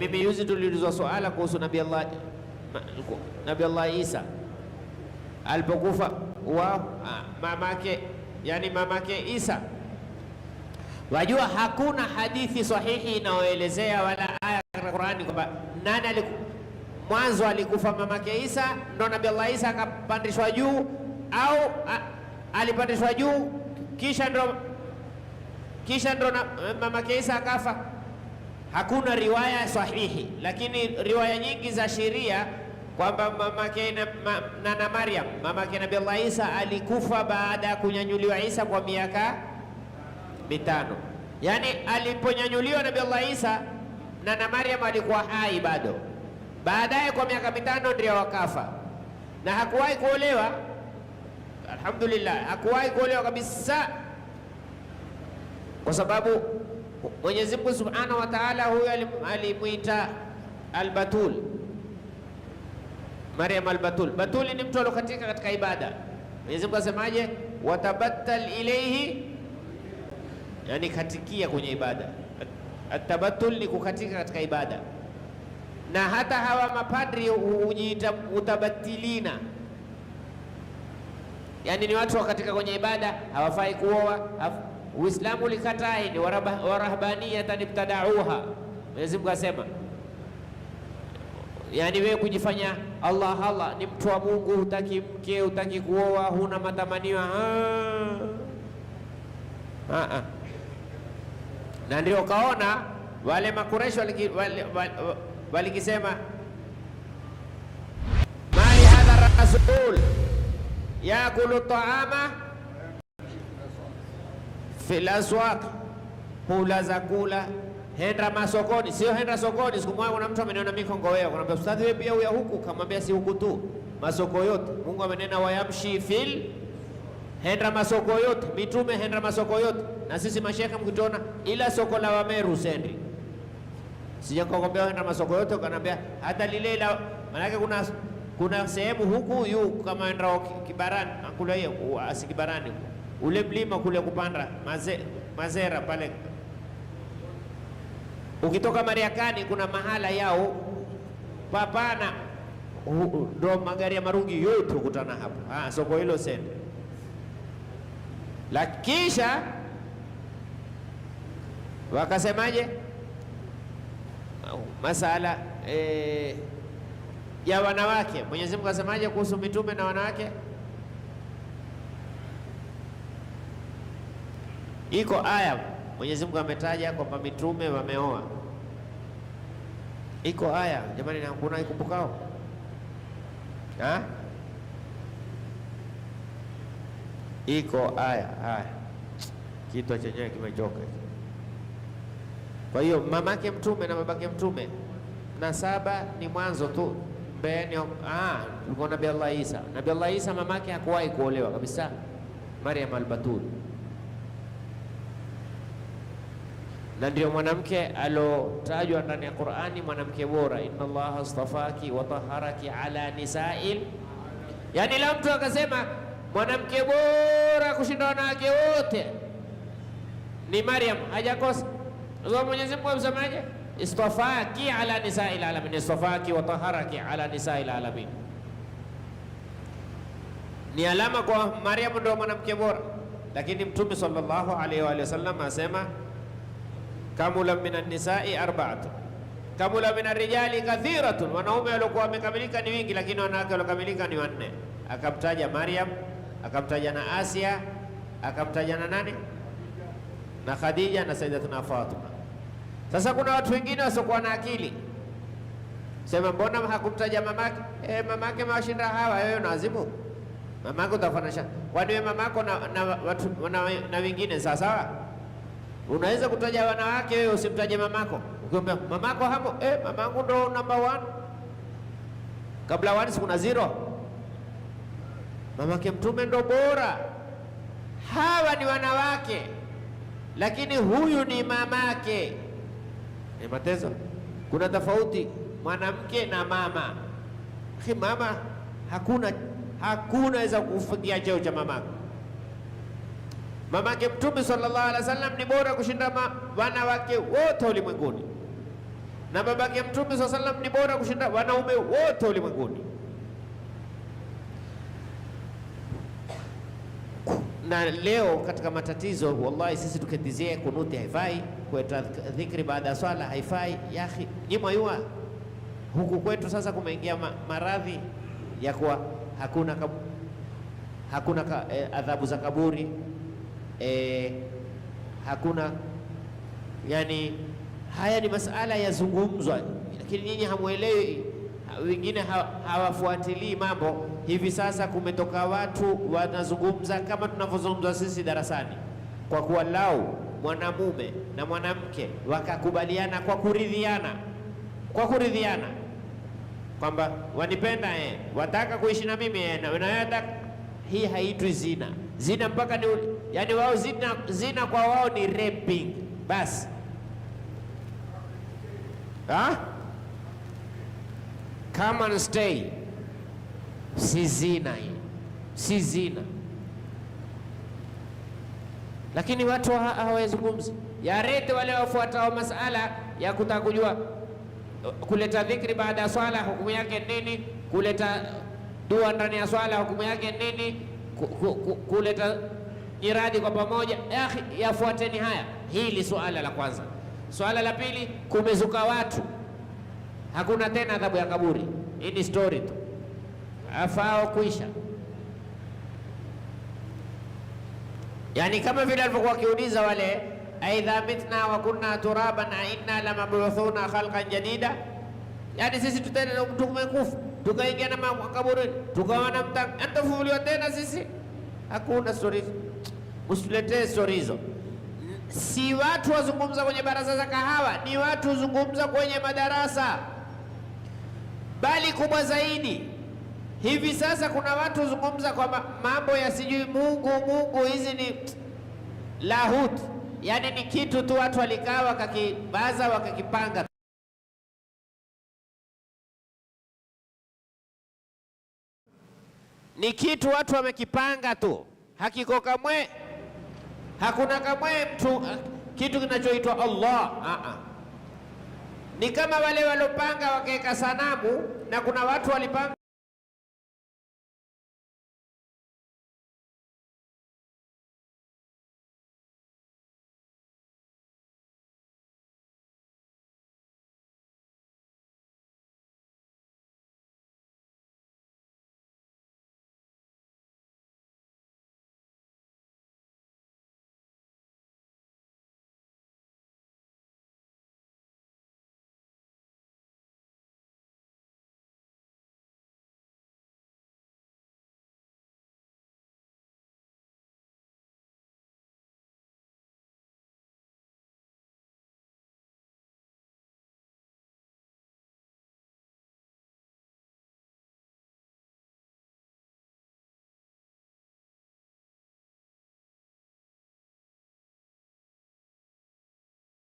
Mimi yuzi tuliulizwa swala kuhusu Nabii Allah Isa alipokufa mamake, yani mamake Isa. Wajua hakuna hadithi sahihi inayoelezea wala aya katika Qur'ani kwamba nani mwanzo alikufa mamake Isa ndo Nabii Allah Isa akapandishwa juu, au alipandishwa juu kisha ndo mamake Isa akafa. Hakuna riwaya sahihi, lakini riwaya nyingi za sheria kwamba mamake na Maryam, mamake Nabii Allah Isa alikufa baada ya kunyanyuliwa Isa kwa miaka 5. Yani aliponyanyuliwa Nabii Allah Isa na Maryam alikuwa hai bado, baadaye kwa miaka 5 ndio wakafa, na hakuwahi kuolewa. Alhamdulillah, hakuwahi kuolewa kabisa, kwa sababu Mwenyezi Mungu Subhanahu wa Ta'ala huyo alimuita Al-Batul, Maryam Al-Batul. Batul ni mtu alokatika katika ibada. Mwenyezi Mungu asemaje? Watabattal ilayhi, yani katikia kwenye ibada. Atabattul ni kukatika katika ibada, na hata hawa mapadri hujiita mutabatilina, yani ni watu wakatika kwenye ibada, hawafai kuoa. Uislamu likataa ni warahbaniyatan ibtadauha. Mwenyezi Mungu asema, yani wewe kujifanya Allah ni mtu wa Mungu, hutaki mke, hutaki kuoa, huna matamanio na ndio kaona wale Makureshi walikisema mali hadha rasul yakulu taama fil aswaq, hula za kula, henda masokoni. Sio henda sokoni. Siku moja kuna mtu ameniona mikongowea, akamwambia ustadhi, wewe pia uya huku? Kamwambia si huku tu, masoko yote. Mungu amenena wayamshi fil, henda masoko yote. Mitume henda masoko yote, na sisi mashekhe mkituona ila soko la Wameru sendi. Sijakwambia henda masoko yote, ukaniambia hata lile la, maana kuna sehemu huku yu kama henda Kibarani, akula hiyo asikibarani ule mlima kule kupanda Mazera pale. Ukitoka Mariakani kuna mahala yao papana, ndo magari ya marungi yote kukutana hapo. Soko hilo sende. Lakisha wakasemaje? Masala ya wanawake. Mwenyezi Mungu asemaje kuhusu mitume na wanawake? Iko aya Mwenyezi Mungu ametaja kwamba mitume wameoa. Iko aya jamani, na kuna ikumbukao iko aya kitu chenyewe kimechoka. Kwa hiyo mamake mtume na babake mtume na saba ni mwanzo tu mbele. Ulikuwa Nabii Allah Isa. Nabii Allah Isa mamake hakuwahi kuolewa kabisa, Maryam Al-Batul, na ndio mwanamke alotajwa ndani ya Qur'ani, mwanamke bora, inna Allaha astafaki wa taharaki ala nisa'il. Yani la mtu akasema mwanamke bora kushinda wanawake wote ni Maryam, hajakosa. Ndio Mwenyezi Mungu amsemaje? Istafaki ala nisa'il alamin, istafaki wa taharaki ala nisa'il alamin. Ni alama kwa Maryam ndio mwanamke bora, lakini Mtume sallallahu alaihi wa sallam asema kamula minan nisa'i arba'atu, kamula minar rijali kathiratun. Wanaume waliokuwa wamekamilika ni wingi, lakini wanawake waliokamilika ni 4. Akamtaja Maryam, akamtaja na Asia, akamtaja na nani, na Khadija na Sayyidatuna Fatima. Sasa kuna watu wengine wasiokuwa na akili, sema mbona hakumtaja mamake? Mamake mawashinda hawa, wewe unawazimu mamake, utafanisha kwani wewe mamako na wengine sawa sawa? Unaweza kutaja wanawake wewe usimtaje mamako. Ukiambia mamako hapo, mamangu ndo number 1. Kabla 1 kuna 0. Mamake mtume ndo bora. Hawa ni wanawake, lakini huyu ni mamake. Ni matezo. Kuna tofauti mwanamke na mama. Mama hakuna weza kufikia cheo cha mamako. Mamake Mtume sallallahu alaihi wasallam ni bora kushinda wanawake wote ulimwenguni. na babake ya Mtume sallallahu alaihi wasallam ni bora kushinda wanaume wote ulimwenguni. Na leo katika matatizo, wallahi sisi tukidizie kunuti haifai, kueta dhikri baada ya swala haifai. Ya akhi, nyimwayua huku kwetu sasa kumeingia maradhi ya kuwa hakuna adhabu za kaburi, hakuna, yani haya ni masala yazungumzwa, lakini nyinyi hamuelewi, wengine hawafuatilii mambo. Hivi sasa kumetoka watu wanazungumza kama tunavyozungumza sisi darasani, kwa kuwa lau mwanamume na mwanamke wakakubaliana kwa kuridhiana kwamba wanipenda, wataka kuishi na mimi, na wanataka, hii haitwi zina. Zina mpaka ni, yani wao zina kwa wao ni raping basi. Come and stay, si zina hii, si zina. Lakini watu hawazungumzi. Yarete wale wafuatao masala ya kutaka kujua kuleta dhikri baada ya swala hukumu yake nini, kuleta dua ndani ya swala hukumu yake nini, kuleta nyiradi kwa pamoja. Yafuateni haya. Hili suala la kwanza. Suala la pili, kumezuka watu, hakuna tena adhabu ya kaburi. Hii ni story tu, afao kuisha. Yani kama vile alivyokuwa akiuliza wale, aidha mitna wa kunna turaban inna lamabuthuna khalqan jadida, yani sisi tutaenda mtu kumekufa tukaingia na makaburini tukawana mtafufuliwa tena sisi? Hakuna story. Usituletee story hizo. Si watu wazungumza kwenye baraza za kahawa, ni watu wazungumza kwenye madarasa. Bali kubwa zaidi, hivi sasa kuna watu wazungumza kwa mambo ya sijui Mungu, hizi ni lahut, yani ni kitu tu watu walikaa wakakibaza wakakipanga, ni kitu watu wamekipanga tu, hakiko kamwe, hakuna kamwe mtu kitu kinachoitwa Allah. Ni kama wale walopanga wakaweka sanamu, na kuna watu walipanga